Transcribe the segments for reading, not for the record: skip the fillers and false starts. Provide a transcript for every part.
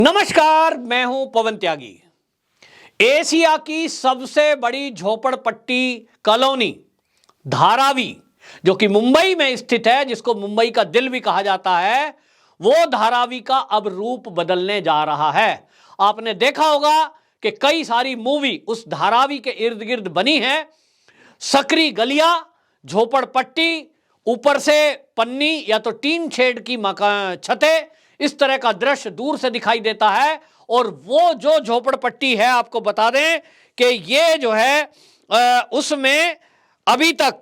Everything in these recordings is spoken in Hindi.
नमस्कार, मैं हूं पवन त्यागी। एशिया की सबसे बड़ी झोपड़पट्टी कॉलोनी धारावी, जो कि मुंबई में स्थित है, जिसको मुंबई का दिल भी कहा जाता है, वो धारावी का अब रूप बदलने जा रहा है। आपने देखा होगा कि कई सारी मूवी उस धारावी के इर्द गिर्द बनी है। सकरी गलियां, झोपड़पट्टी, ऊपर से पन्नी या तो टीन शेड की छतें, इस तरह का दृश्य दूर से दिखाई देता है। और वो जो झोपड़पट्टी है, आपको बता दें कि ये जो है उसमें अभी तक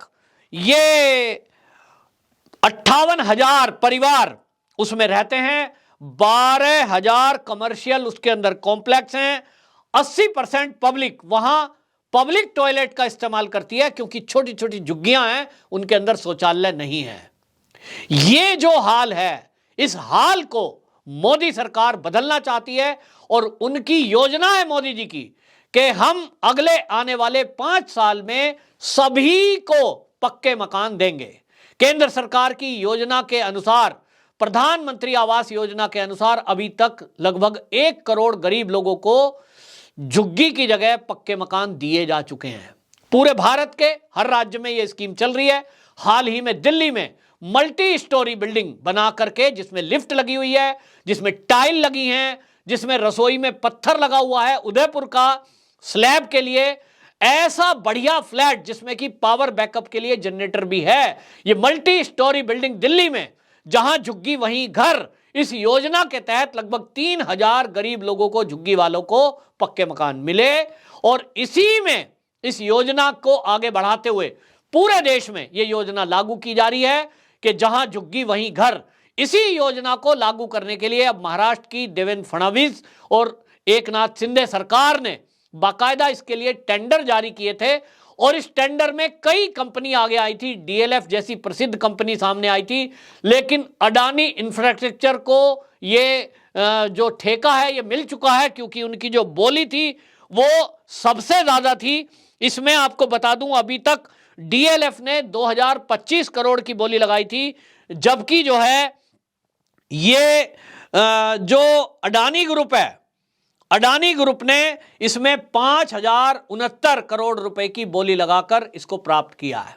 ये 58,000 परिवार उसमें रहते हैं। 12,000 कमर्शियल उसके अंदर कॉम्प्लेक्स हैं। 80% पब्लिक वहां पब्लिक टॉयलेट का इस्तेमाल करती है, क्योंकि छोटी छोटी झुग्गियां हैं, उनके अंदर शौचालय नहीं है। ये जो हाल है, इस हाल को मोदी सरकार बदलना चाहती है। और उनकी योजना है मोदी जी की कि हम अगले आने वाले 5 साल में सभी को पक्के मकान देंगे। केंद्र सरकार की योजना के अनुसार, प्रधानमंत्री आवास योजना के अनुसार, अभी तक लगभग 1 करोड़ गरीब लोगों को झुग्गी की जगह पक्के मकान दिए जा चुके हैं। पूरे भारत के हर राज्य में यह स्कीम चल रही है। हाल ही में दिल्ली में मल्टी स्टोरी बिल्डिंग बना करके, जिसमें लिफ्ट लगी हुई है, जिसमें टाइल लगी हैं, जिसमें रसोई में पत्थर लगा हुआ है उदयपुर का स्लैब के लिए, ऐसा बढ़िया फ्लैट जिसमें कि पावर बैकअप के लिए जनरेटर भी है। ये मल्टी स्टोरी बिल्डिंग दिल्ली में, जहां झुग्गी वहीं घर, इस योजना के तहत लगभग 3,000 गरीब लोगों को, झुग्गी वालों को पक्के मकान मिले। और इसी में इस योजना को आगे बढ़ाते हुए पूरे देश में यह योजना लागू की जा रही है कि जहां झुग्गी वहीं घर। इसी योजना को लागू करने के लिए अब महाराष्ट्र की देवेंद्र फडणवीस और एकनाथ शिंदे सरकार ने बाकायदा इसके लिए टेंडर जारी किए थे। और इस टेंडर में कई कंपनी आगे आई थी, डीएलएफ जैसी प्रसिद्ध कंपनी सामने आई थी। लेकिन अडानी इंफ्रास्ट्रक्चर को ये जो ठेका है ये मिल चुका है, क्योंकि उनकी जो बोली थी वो सबसे ज्यादा थी। इसमें आपको बता दूं, अभी तक डीएलएफ ने 2025 करोड़ की बोली लगाई थी, जबकि जो है ये जो अडानी ग्रुप है, अडानी ग्रुप ने इसमें 5,069 करोड़ रुपए की बोली लगाकर इसको प्राप्त किया है।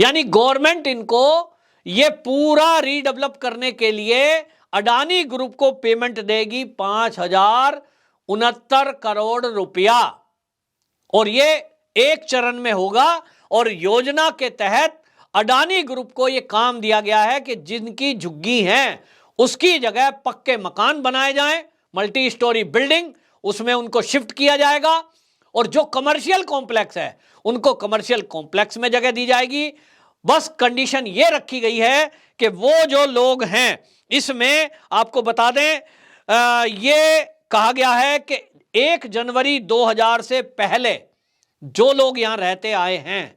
यानी गवर्नमेंट इनको ये पूरा रीडेवलप करने के लिए अडानी ग्रुप को पेमेंट देगी 5,069 करोड़ रुपया। और ये एक चरण में होगा। और योजना के तहत अडानी ग्रुप को यह काम दिया गया है कि जिनकी झुग्गी हैं उसकी जगह पक्के मकान बनाए जाएं, मल्टी स्टोरी बिल्डिंग, उसमें उनको शिफ्ट किया जाएगा। और जो कमर्शियल कॉम्प्लेक्स है उनको कमर्शियल कॉम्प्लेक्स में जगह दी जाएगी। बस कंडीशन यह रखी गई है कि वो जो लोग हैं, इसमें आपको बता दें ये कहा गया है कि 1 जनवरी 2000 से पहले जो लोग यहां रहते आए हैं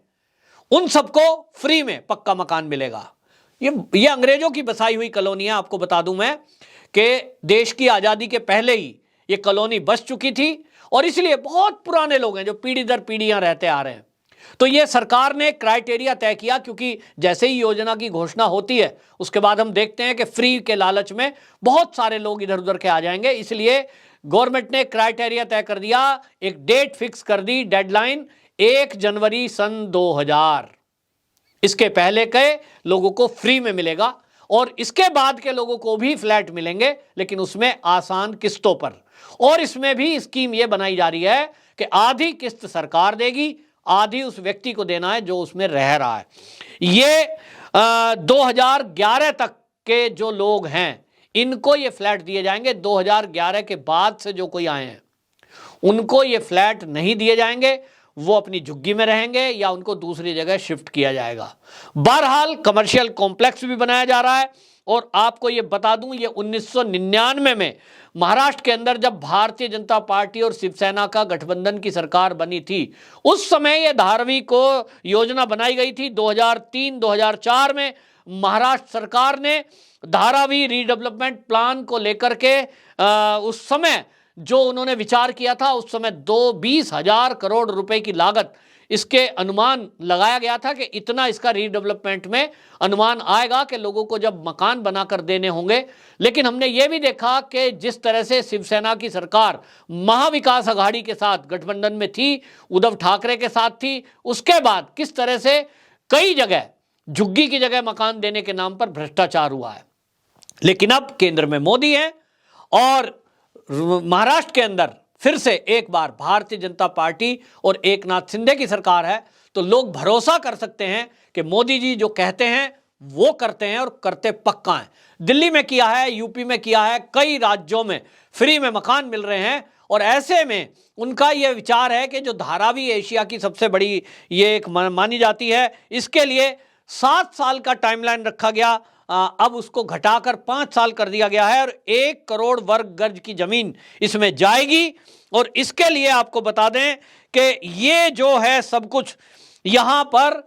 उन सबको फ्री में पक्का मकान मिलेगा। ये अंग्रेजों की बसाई हुई कॉलोनी है। आपको बता दूं मैं कि देश की आजादी के पहले ही ये कॉलोनी बस चुकी थी, और इसलिए बहुत पुराने लोग हैं जो पीढ़ी दर पीढ़ी यहां रहते आ रहे हैं। तो ये सरकार ने क्राइटेरिया तय किया, क्योंकि जैसे ही योजना की घोषणा होती है उसके बाद हम देखते हैं कि फ्री के लालच में बहुत सारे लोग इधर उधर के आ जाएंगे। इसलिए गवर्नमेंट ने क्राइटेरिया तय कर दिया, एक डेट फिक्स कर दी, डेडलाइन 1 जनवरी सन 2000। इसके पहले के लोगों को फ्री में मिलेगा और इसके बाद के लोगों को भी फ्लैट मिलेंगे, लेकिन उसमें आसान किस्तों पर। और इसमें भी स्कीम यह बनाई जा रही है कि आधी किस्त सरकार देगी, आधी उस व्यक्ति को देना है जो उसमें रह रहा है। ये 2011 तक के जो लोग हैं इनको ये फ्लैट दिए जाएंगे। 2011 के बाद से जो कोई आए हैं उनको ये फ्लैट नहीं दिए जाएंगे, वो अपनी झुग्गी में रहेंगे या उनको दूसरी जगह शिफ्ट किया जाएगा। बहरहाल कमर्शियल कॉम्प्लेक्स भी बनाया जा रहा है। और आपको ये बता दूं, ये 1999 में महाराष्ट्र के अंदर जब भारतीय जनता पार्टी और शिवसेना का गठबंधन की सरकार बनी थी, उस समय ये धारावी को योजना बनाई गई थी। 2003-2004 में महाराष्ट्र सरकार ने धारावी रीडेवलपमेंट प्लान को लेकर के उस समय जो उन्होंने विचार किया था, उस समय 20,000 करोड़ रुपए की लागत इसके अनुमान लगाया गया था कि इतना इसका रीडेवलपमेंट में अनुमान आएगा कि लोगों को जब मकान बनाकर देने होंगे। लेकिन हमने ये भी देखा कि जिस तरह से शिवसेना की सरकार महाविकास आघाड़ी के साथ गठबंधन में थी, उद्धव ठाकरे के साथ थी, उसके बाद किस तरह से कई जगह झुग्गी की जगह मकान देने के नाम पर भ्रष्टाचार हुआ है। लेकिन अब केंद्र में मोदी है और महाराष्ट्र के अंदर फिर से एक बार भारतीय जनता पार्टी और एकनाथ शिंदे की सरकार है, तो लोग भरोसा कर सकते हैं कि मोदी जी जो कहते हैं वो करते हैं और करते पक्का हैं। दिल्ली में किया है, यूपी में किया है, कई राज्यों में फ्री में मकान मिल रहे हैं। और ऐसे में उनका यह विचार है कि जो धारावी एशिया की सबसे बड़ी ये एक मानी जाती है, इसके लिए 7 साल का टाइमलाइन रखा गया, अब उसको घटाकर 5 साल कर दिया गया है और 1 करोड़ वर्ग गज की जमीन इसमें जाएगी। और इसके लिए आपको बता दें कि ये जो है सब कुछ यहां पर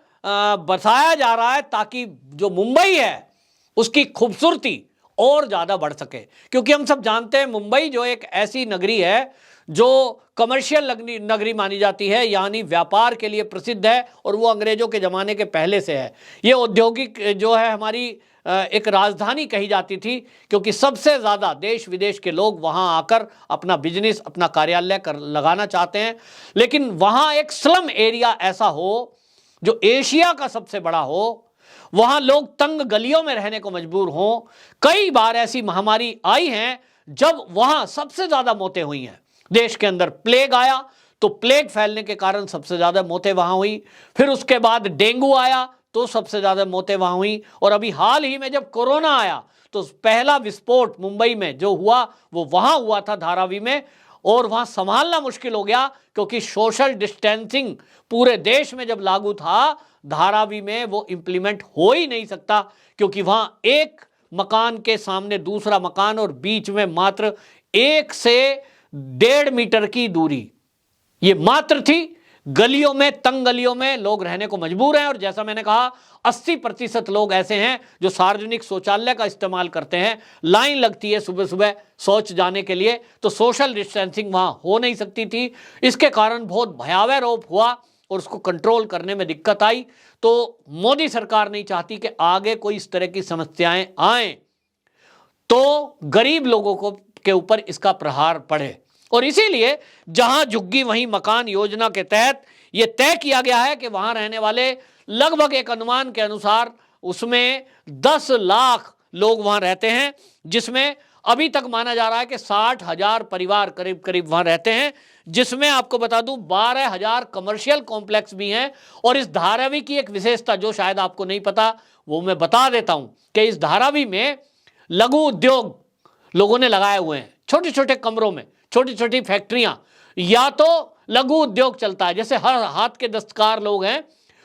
बसाया जा रहा है ताकि जो मुंबई है उसकी खूबसूरती और ज्यादा बढ़ सके। क्योंकि हम सब जानते हैं मुंबई जो एक ऐसी नगरी है जो कमर्शियल नगरी मानी जाती है, यानी व्यापार के लिए प्रसिद्ध है, और वो अंग्रेजों के ज़माने के पहले से है। ये औद्योगिक जो है हमारी एक राजधानी कही जाती थी, क्योंकि सबसे ज़्यादा देश विदेश के लोग वहाँ आकर अपना बिजनेस, अपना कार्यालय लगाना चाहते हैं। लेकिन वहाँ एक स्लम एरिया ऐसा हो जो एशिया का सबसे बड़ा हो, वहाँ लोग तंग गलियों में रहने को मजबूर हों। कई बार ऐसी महामारी आई हैं जब वहाँ सबसे ज़्यादा मौतें हुई हैं। देश के अंदर प्लेग आया तो प्लेग फैलने के कारण सबसे ज्यादा मौतें वहां हुई, फिर उसके बाद डेंगू आया तो सबसे ज्यादा मौतें वहां हुई, और अभी हाल ही में जब कोरोना आया तो पहला विस्फोट मुंबई में जो हुआ वो वहां हुआ था, धारावी में, और वहां संभालना मुश्किल हो गया क्योंकि सोशल डिस्टेंसिंग पूरे देश में जब लागू था, धारावी में वो इंप्लीमेंट हो ही नहीं सकता, क्योंकि वहां एक मकान के सामने दूसरा मकान और बीच में मात्र 1 से 1.5 मीटर की दूरी ये मात्र थी। गलियों में, तंग गलियों में लोग रहने को मजबूर हैं। और जैसा मैंने कहा 80% लोग ऐसे हैं जो सार्वजनिक शौचालय का इस्तेमाल करते हैं। लाइन लगती है सुबह सुबह शौच जाने के लिए, तो सोशल डिस्टेंसिंग वहां हो नहीं सकती थी। इसके कारण बहुत भयावह रोग हुआ और उसको कंट्रोल करने में दिक्कत आई। तो मोदी सरकार नहीं चाहती कि आगे कोई इस तरह की समस्याएं आए तो गरीब लोगों को के ऊपर इसका प्रहार पड़े। और इसीलिए जहां झुग्गी वहीं मकान योजना के तहत यह तय किया गया है कि वहां रहने वाले लगभग एक अनुमान के अनुसार उसमें 10 लाख लोग वहां रहते हैं, जिसमें अभी तक माना जा रहा है कि 60,000 परिवार करीब करीब वहां रहते हैं, जिसमें आपको बता दूं 12,000 कमर्शियल कॉम्प्लेक्स भी हैं। और इस धारावी की एक विशेषता जो शायद आपको नहीं पता वो मैं बता देता हूं कि इस धारावी में लघु उद्योग लोगों ने लगाए हुए हैं। छोटे छोटे कमरों में छोटी छोटी फैक्ट्रियां, या तो लघु उद्योग चलता है, जैसे हर हाथ के दस्तकार लोग हैं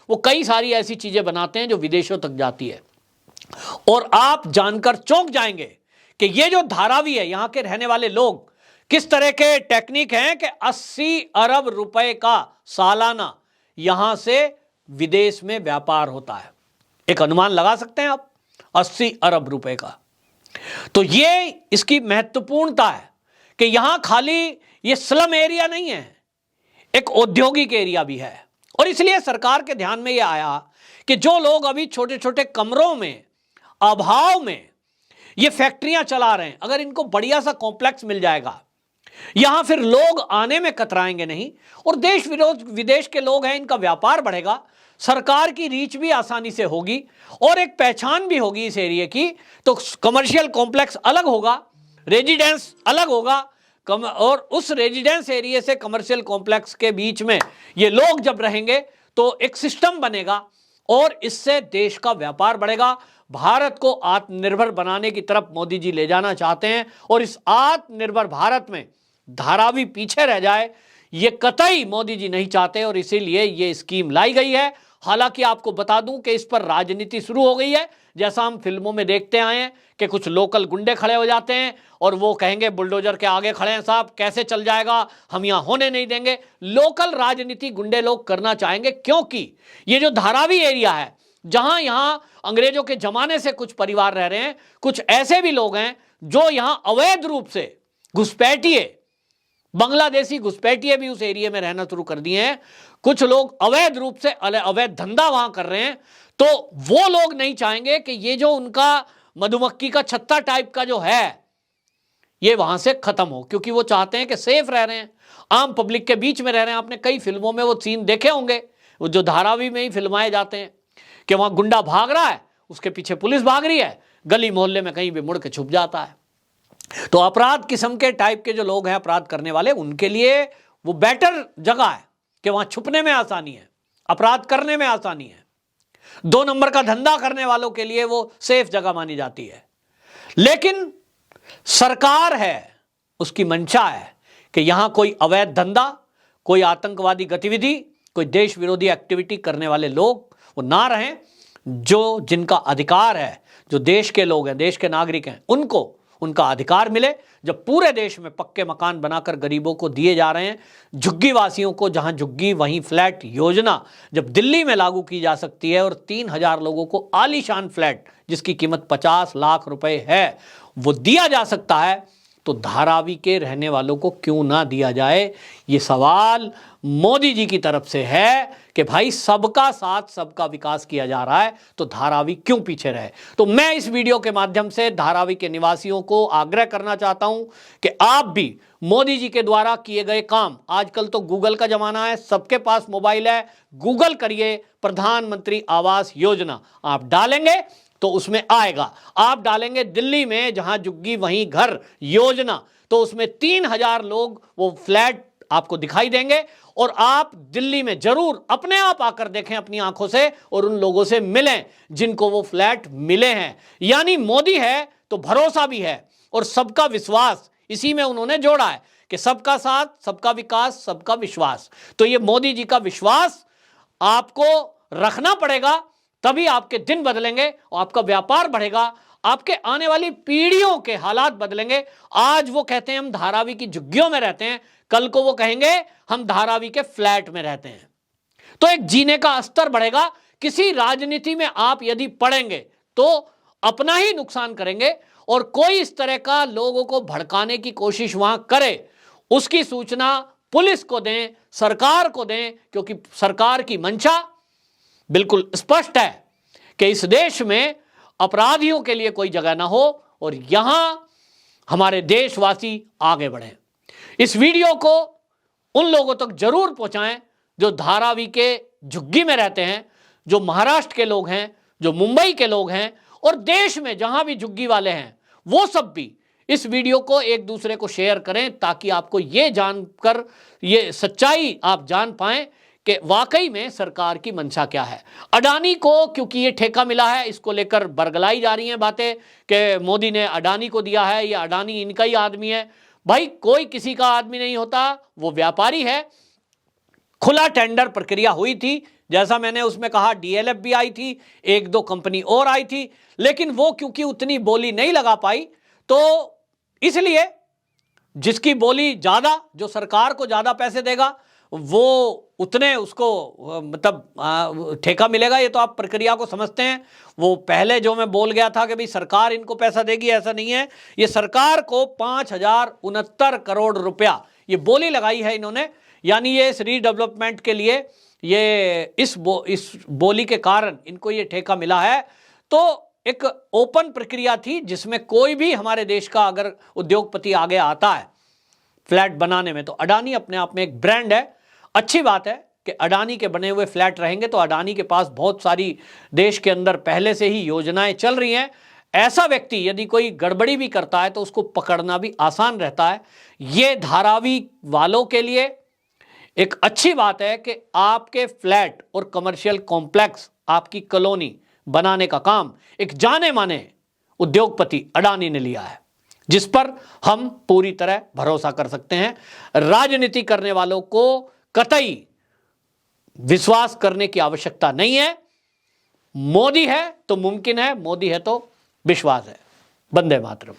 वो कई सारी ऐसी चीजें बनाते हैं जो विदेशों तक जाती है। और आप जानकर चौंक जाएंगे कि ये जो धारावी है, यहां के रहने वाले लोग किस तरह के टेक्निक हैं कि 80 अरब रुपए का सालाना यहां से विदेश में व्यापार होता है। एक अनुमान लगा सकते हैं आप, 80 अरब रुपए का। तो ये इसकी महत्वपूर्णता है कि यहां खाली ये स्लम एरिया नहीं है, एक औद्योगिक एरिया भी है। और इसलिए सरकार के ध्यान में यह आया कि जो लोग अभी छोटे छोटे कमरों में, अभाव में ये फैक्ट्रियां चला रहे हैं, अगर इनको बढ़िया सा कॉम्प्लेक्स मिल जाएगा, यहां फिर लोग आने में कतराएंगे नहीं, और देश विदेश के लोग हैं, इनका व्यापार बढ़ेगा, सरकार की रीच भी आसानी से होगी और एक पहचान भी होगी इस एरिया की। तो कमर्शियल कॉम्प्लेक्स अलग होगा, रेजिडेंस अलग होगा, और उस रेजिडेंस एरिया से कमर्शियल कॉम्प्लेक्स के बीच में ये लोग जब रहेंगे तो एक सिस्टम बनेगा और इससे देश का व्यापार बढ़ेगा। भारत को आत्मनिर्भर बनाने की तरफ मोदी जी ले जाना चाहते हैं, और इस आत्मनिर्भर भारत में धारावी पीछे रह जाए ये कतई मोदी जी नहीं चाहते, और इसीलिए ये स्कीम लाई गई है। हालांकि आपको बता दूं कि इस पर राजनीति शुरू हो गई है, जैसा हम फिल्मों में देखते आए हैं कि कुछ लोकल गुंडे खड़े हो जाते हैं और वो कहेंगे बुलडोजर के आगे खड़े हैं साहब, कैसे चल जाएगा, हम यहां होने नहीं देंगे। लोकल राजनीति गुंडे लोग करना चाहेंगे, क्योंकि ये जो धारावी एरिया है, जहां यहां अंग्रेजों के जमाने से कुछ परिवार रह रहे हैं, कुछ ऐसे भी लोग हैं जो यहां अवैध रूप से घुसपैठिए बांग्लादेशी घुसपैठिए भी उस एरिया में रहना शुरू कर दिए हैं। कुछ लोग अवैध रूप से अवैध धंधा वहां कर रहे हैं। तो वो लोग नहीं चाहेंगे कि ये जो उनका मधुमक्खी का छत्ता टाइप का जो है ये वहां से खत्म हो, क्योंकि वो चाहते हैं कि सेफ रह रहे हैं, आम पब्लिक के बीच में रह रहे हैं। आपने कई फिल्मों में वो सीन देखे होंगे, वो जो धारावी में ही फिल्माए जाते हैं कि वहां गुंडा भाग रहा है, उसके पीछे पुलिस भाग रही है, गली मोहल्ले में कहीं भी मुड़ के छुप जाता है। तो अपराध किस्म के टाइप के जो लोग हैं, अपराध करने वाले, उनके लिए वो बेटर जगह है कि वहां छुपने में आसानी है, अपराध करने में आसानी है। 2 नंबर का धंधा करने वालों के लिए वो सेफ जगह मानी जाती है। लेकिन सरकार है, उसकी मंशा है कि यहां कोई अवैध धंधा, कोई आतंकवादी गतिविधि, कोई देश विरोधी एक्टिविटी करने वाले लोग वो ना रहें। जो जिनका अधिकार है, जो देश के लोग हैं, देश के नागरिक हैं, उनको उनका अधिकार मिले। जब पूरे देश में पक्के मकान बनाकर गरीबों को दिए जा रहे हैं, झुग्गी वासियों को जहां झुग्गी वहीं फ्लैट योजना जब दिल्ली में लागू की जा सकती है और 3000 लोगों को आलीशान फ्लैट जिसकी कीमत 50 लाख रुपए है वो दिया जा सकता है, तो धारावी के रहने वालों को क्यों ना दिया जाए? ये सवाल मोदी जी की तरफ से है कि भाई सबका साथ सबका विकास किया जा रहा है, तो धारावी क्यों पीछे रहे? तो मैं इस वीडियो के माध्यम से धारावी के निवासियों को आग्रह करना चाहता हूं कि आप भी मोदी जी के द्वारा किए गए काम, आजकल तो गूगल का जमाना है, सबके पास मोबाइल है, गूगल करिए प्रधानमंत्री आवास योजना, आप डालेंगे तो उसमें आएगा। आप डालेंगे दिल्ली में जहां झुग्गी वहीं घर योजना, तो उसमें 3000 लोग वो फ्लैट आपको दिखाई देंगे और आप दिल्ली में जरूर अपने आप आकर देखें अपनी आंखों से और उन लोगों से मिलें जिनको वो फ्लैट मिले हैं। यानी मोदी है तो भरोसा भी है और सबका विश्वास, इसी में उन्होंने जोड़ा है कि सबका साथ, सबका विकास, सबका विश्वास। तो ये मोदी जी का विश्वास आपको रखना पड़ेगा, तभी आपके दिन बदलेंगे और आपका व्यापार बढ़ेगा, आपके आने वाली पीढ़ियों के हालात बदलेंगे। आज वो कहते हैं हम धारावी की झुग्गियों में रहते हैं, कल को वो कहेंगे हम धारावी के फ्लैट में रहते हैं। तो एक जीने का स्तर बढ़ेगा। किसी राजनीति में आप यदि पड़ेंगे तो अपना ही नुकसान करेंगे, और कोई इस तरह का लोगों को भड़काने की कोशिश वहां करे, उसकी सूचना पुलिस को दें, सरकार को दें, क्योंकि सरकार की मंशा बिल्कुल स्पष्ट है कि इस देश में अपराधियों के लिए कोई जगह ना हो और यहां हमारे देशवासी आगे बढ़ें। इस वीडियो को उन लोगों तक जरूर पहुंचाएं जो धारावी के झुग्गी में रहते हैं, जो महाराष्ट्र के लोग हैं, जो मुंबई के लोग हैं, और देश में जहां भी झुग्गी वाले हैं वो सब भी इस वीडियो को एक दूसरे को शेयर करें, ताकि आपको ये जानकर ये सच्चाई आप जान पाएं कि वाकई में सरकार की मंशा क्या है। अडानी को क्योंकि ये ठेका मिला है, इसको लेकर बरगलाई जा रही हैं बातें कि मोदी ने अडानी को दिया है, ये अडानी इनका ही आदमी है। भाई कोई किसी का आदमी नहीं होता, वो व्यापारी है। खुला टेंडर प्रक्रिया हुई थी, जैसा मैंने उसमें कहा, डीएलएफ भी आई थी, 1-2 कंपनी और आई थी, लेकिन वो क्योंकि उतनी बोली नहीं लगा पाई, तो इसलिए जिसकी बोली ज्यादा, जो सरकार को ज्यादा पैसे देगा, वो उतने उसको मतलब ठेका मिलेगा। ये तो आप प्रक्रिया को समझते हैं। वो पहले जो मैं बोल गया था कि भाई सरकार इनको पैसा देगी, ऐसा नहीं है। ये सरकार को 5069 करोड़ रुपया ये बोली लगाई है इन्होंने, यानी ये इस रीडेवलपमेंट के लिए ये इस बोली के कारण इनको ये ठेका मिला है। तो एक ओपन प्रक्रिया थी जिसमें कोई भी हमारे देश का अगर उद्योगपति आगे आता है फ्लैट बनाने में, तो अडानी अपने आप में एक ब्रांड है। अच्छी बात है कि अडानी के बने हुए फ्लैट रहेंगे, तो अडानी के पास बहुत सारी देश के अंदर पहले से ही योजनाएं चल रही हैं। ऐसा व्यक्ति यदि कोई गड़बड़ी भी करता है तो उसको पकड़ना भी आसान रहता है। ये धारावी वालों के लिए एक अच्छी बात है कि आपके फ्लैट और कमर्शियल कॉम्प्लेक्स, आपकी कॉलोनी बनाने का काम एक जाने माने उद्योगपति अडानी ने लिया है, जिस पर हम पूरी तरह भरोसा कर सकते हैं। राजनीति करने वालों को कतई विश्वास करने की आवश्यकता नहीं है। मोदी है तो मुमकिन है, मोदी है तो विश्वास है। वंदे मातरम।